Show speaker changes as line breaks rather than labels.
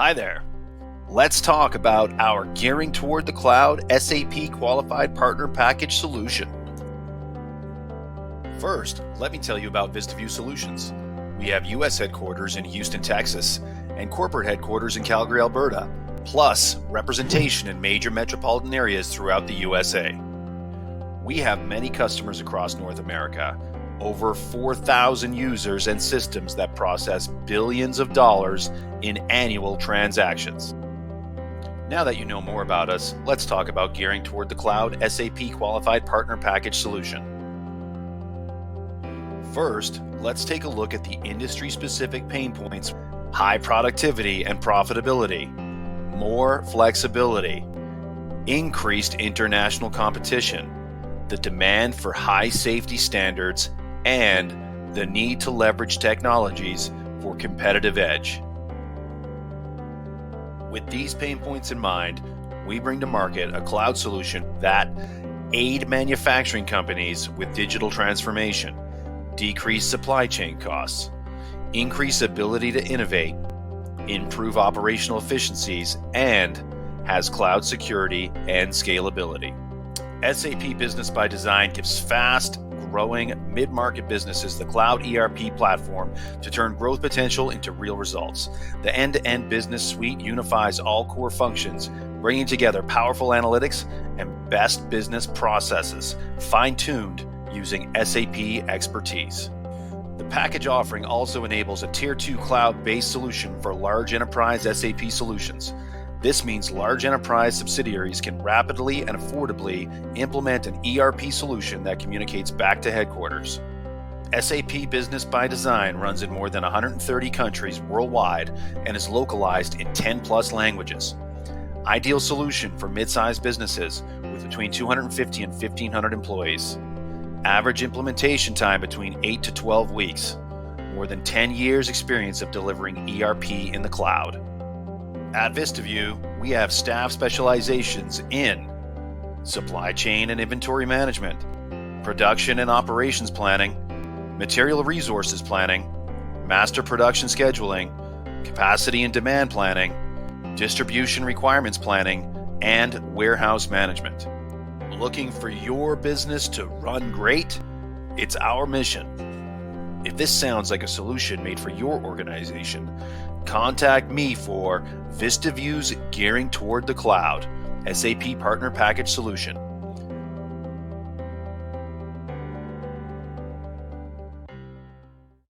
Hi there. Let's talk about our Gearing Toward the Cloud SAP Qualified Partner Package solution. First, let me tell you about VistaVu Solutions. We have U.S. headquarters in Houston, Texas, and corporate headquarters in Calgary, Alberta, plus representation in major metropolitan areas throughout the USA. We have many customers across North America, over 4,000 users and systems that process billions of dollars in annual transactions. Now that you know more about us, let's talk about Gearing Toward the Cloud SAP Qualified Partner Package solution. First, let's take a look at the industry-specific pain points: high productivity and profitability, more flexibility, increased international competition, the demand for high safety standards, and the need to leverage technologies for competitive edge. With these pain points in mind, we bring to market a cloud solution that aid manufacturing companies with digital transformation, decrease supply chain costs, increase ability to innovate, improve operational efficiencies, and has cloud security and scalability. SAP Business by Design gives fast-growing mid-market businesses the cloud ERP platform to turn growth potential into real results. The end-to-end business suite unifies all core functions, bringing together powerful analytics and best business processes, fine-tuned using SAP expertise. The package offering also enables a Tier 2 cloud-based solution for large enterprise SAP solutions. This means large enterprise subsidiaries can rapidly and affordably implement an ERP solution that communicates back to headquarters. SAP Business by Design runs in more than 130 countries worldwide and is localized in 10 plus languages. Ideal solution for mid-sized businesses with between 250 and 1,500 employees. Average implementation time between 8 to 12 weeks. More than 10 years experience of delivering ERP in the cloud. At VistaVu, we have staff specializations in supply chain and inventory management, production and operations planning, material resources planning, master production scheduling, capacity and demand planning, distribution requirements planning, and warehouse management. Looking for your business to run great? It's our mission. If this sounds like a solution made for your organization, contact me for VistaVu's Gearing Toward the Cloud SAP Partner Package solution.